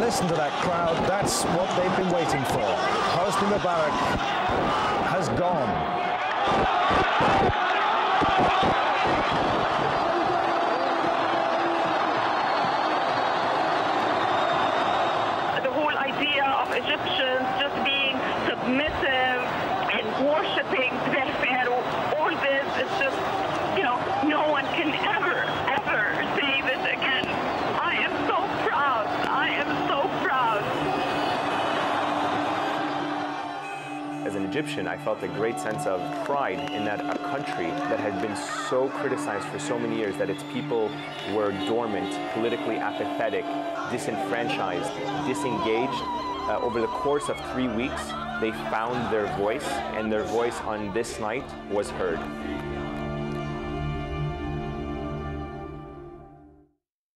Listen to that crowd. That's what they've been waiting for. Hosni Mubarak has gone. The whole idea of Egyptians just being submissive and worshipping Pharaoh, all this is just, you know, no one can ever say this again. I am so proud. I am so proud. As an Egyptian, I felt a great sense of pride in that a country that had been so criticized for so many years, that its people were dormant, politically apathetic, disenfranchised, disengaged. Over the course of 3 weeks, they found their voice, and their voice on this night was heard.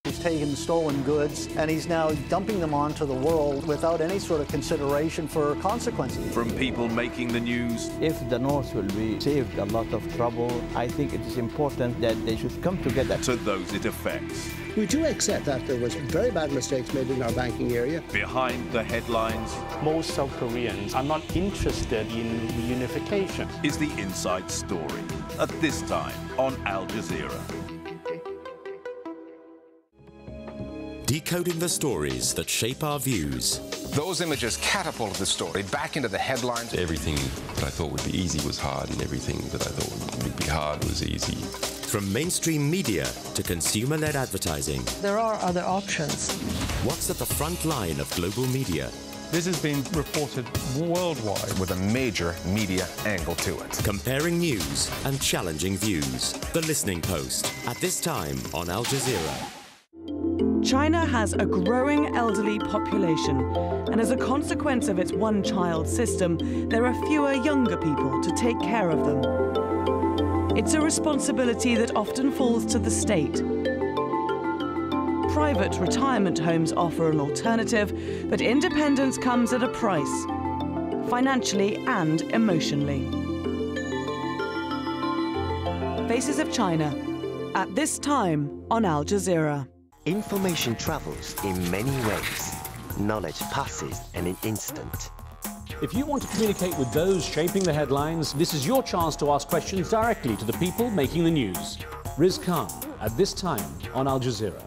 He's taken stolen goods and he's now dumping them onto the world without any sort of consideration for consequences. From people making the news. If the North will be saved a lot of trouble, I think it is important that they should come together. To those it affects. We do accept that there was very bad mistakes made in our banking area. Behind the headlines. Most South Koreans are not interested in reunification. Is the inside story. At this time on Al Jazeera. Decoding the stories that shape our views. Those images catapulted the story back into the headlines. Everything that I thought would be easy was hard, and everything that I thought would be hard was easy. From mainstream media to consumer-led advertising. There are other options. What's at the front line of global media? This has been reported worldwide. With a major media angle to it. Comparing news and challenging views. The Listening Post. At this time on Al Jazeera. China has a growing elderly population, and as a consequence of its one-child system, there are fewer younger people to take care of them. It's a responsibility that often falls to the state. Private retirement homes offer an alternative, but independence comes at a price, financially and emotionally. Faces of China, at this time on Al Jazeera. Information travels in many ways. Knowledge passes in an instant. If you want to communicate with those shaping the headlines, this is your chance to ask questions directly to the people making the news. Riz Khan, at this time on Al Jazeera.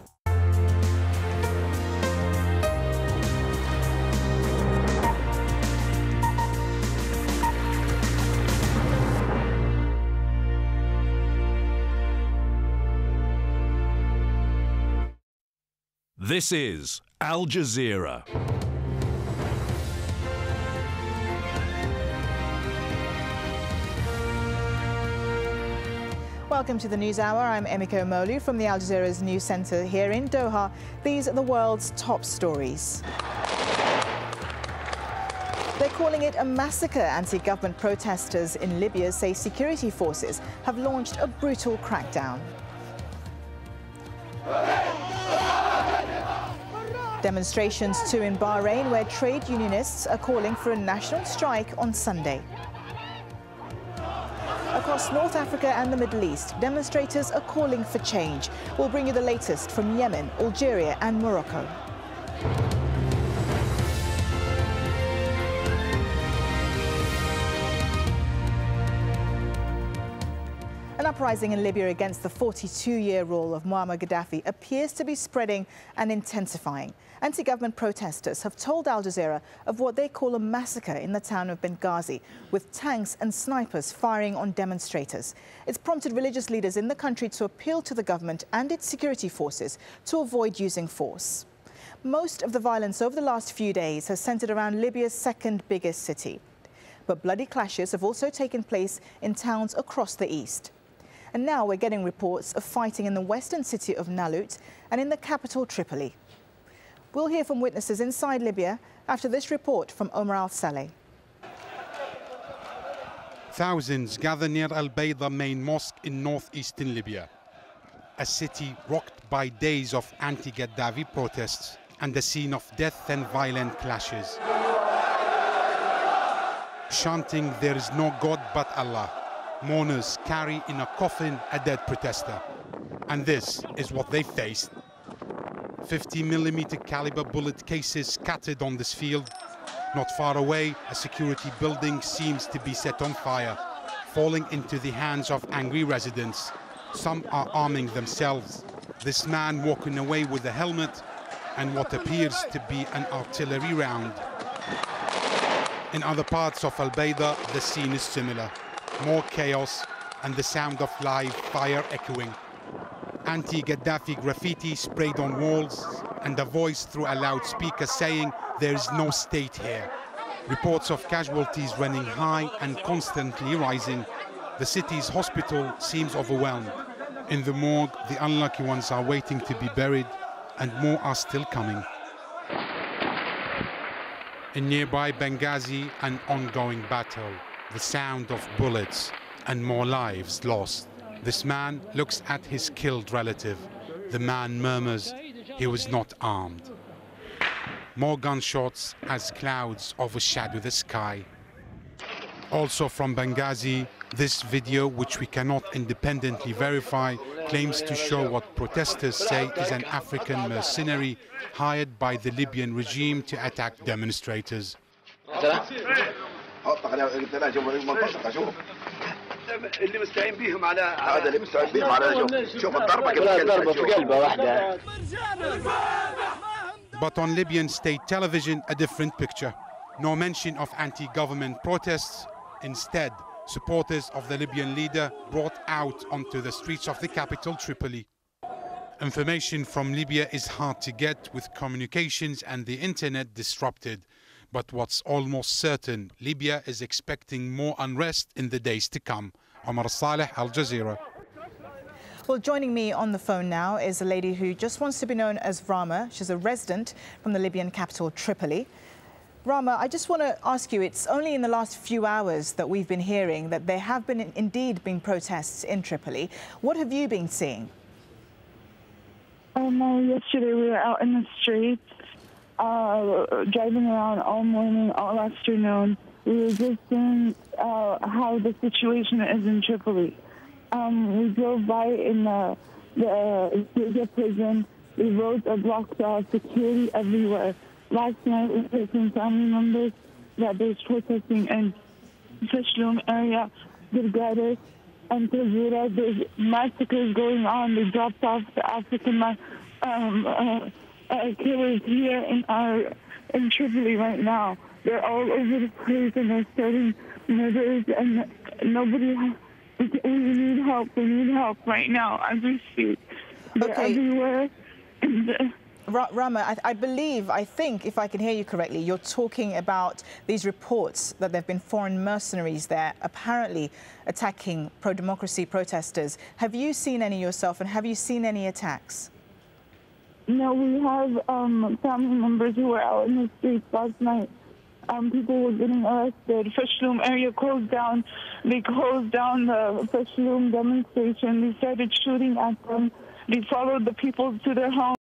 This is Al Jazeera. Welcome to the News Hour. I'm Emiko Molu from the Al Jazeera's News Centre here in Doha. These are the world's top stories. They're calling it a massacre. Anti-government protesters in Libya say security forces have launched a brutal crackdown. Demonstrations too in Bahrain, where trade unionists are calling for a national strike on Sunday. Across North Africa and the Middle East, demonstrators are calling for change. We'll bring you the latest from Yemen, Algeria and Morocco. An uprising in Libya against the 42-year rule of Muammar Gaddafi appears to be spreading and intensifying. Anti-government protesters have told Al Jazeera of what they call a massacre in the town of Benghazi, with tanks and snipers firing on demonstrators. It's prompted religious leaders in the country to appeal to the government and its security forces to avoid using force. Most of the violence over the last few days has centered around Libya's second biggest city. But bloody clashes have also taken place in towns across the east. And now we're getting reports of fighting in the western city of Nalut and in the capital Tripoli. We'll hear from witnesses inside Libya after this report from Omar Al-Saleh. Thousands gather near Al-Bayda main mosque in northeastern Libya, a city rocked by days of anti-Gaddafi protests and a scene of death and violent clashes. Chanting, "There is no God but Allah," mourners carry in a coffin a dead protester. And this is what they faced. 50mm caliber bullet cases scattered on this field. Not far away, a security building seems to be set on fire, falling into the hands of angry residents. Some are arming themselves. This man walking away with a helmet and what appears to be an artillery round. In other parts of Al-Bayda, the scene is similar. More chaos and the sound of live fire echoing. Anti-Gaddafi graffiti sprayed on walls and a voice through a loudspeaker saying there is no state here. Reports of casualties running high and constantly rising. The city's hospital seems overwhelmed. In the morgue, the unlucky ones are waiting to be buried, and more are still coming. In nearby Benghazi, an ongoing battle, the sound of bullets and more lives lost. This man looks at his killed relative. The man murmurs he was not armed. More gunshots as clouds overshadow the sky. Also from Benghazi, this video, which we cannot independently verify, claims to show what protesters say is an African mercenary hired by the Libyan regime to attack demonstrators. But on Libyan state television, a different picture. No mention of anti-government protests. Instead, supporters of the Libyan leader brought out onto the streets of the capital, Tripoli. Information from Libya is hard to get with communications and the internet disrupted. But what's almost certain, Libya is expecting more unrest in the days to come. Omar Saleh, AlJazeera. Well, joining me on the phone now is a lady who just wants to be known as Rama. She's a resident from the Libyan capital, Tripoli. Rama, I just want to ask you, it's only in the last few hours that we've been hearing that there have indeed been protests in Tripoli. What have you been seeing? Yesterday we were out in the streets, driving around all morning, all afternoon. We were just seeing how the situation is in Tripoli. We drove by in the prison. The roads are blocked off, security everywhere. Last night we heard from family members that there's protesting in Fishloom area, Gilgaris, and AlJazeera. There's massacres going on. They dropped off the African killers here in Tripoli right now. They're all over the place and they're starting murders and nobody. We need help. We need help right now as we speak. They're everywhere. Rama, I think, if I can hear you correctly, you're talking about these reports that there have been foreign mercenaries there apparently attacking pro-democracy protesters. Have you seen any yourself, and have you seen any attacks? No, we have family members who were out in the streets last night. People were getting arrested. Fishloom area closed down. They closed down the Fishloom demonstration. They started shooting at them. They followed the people to their homes.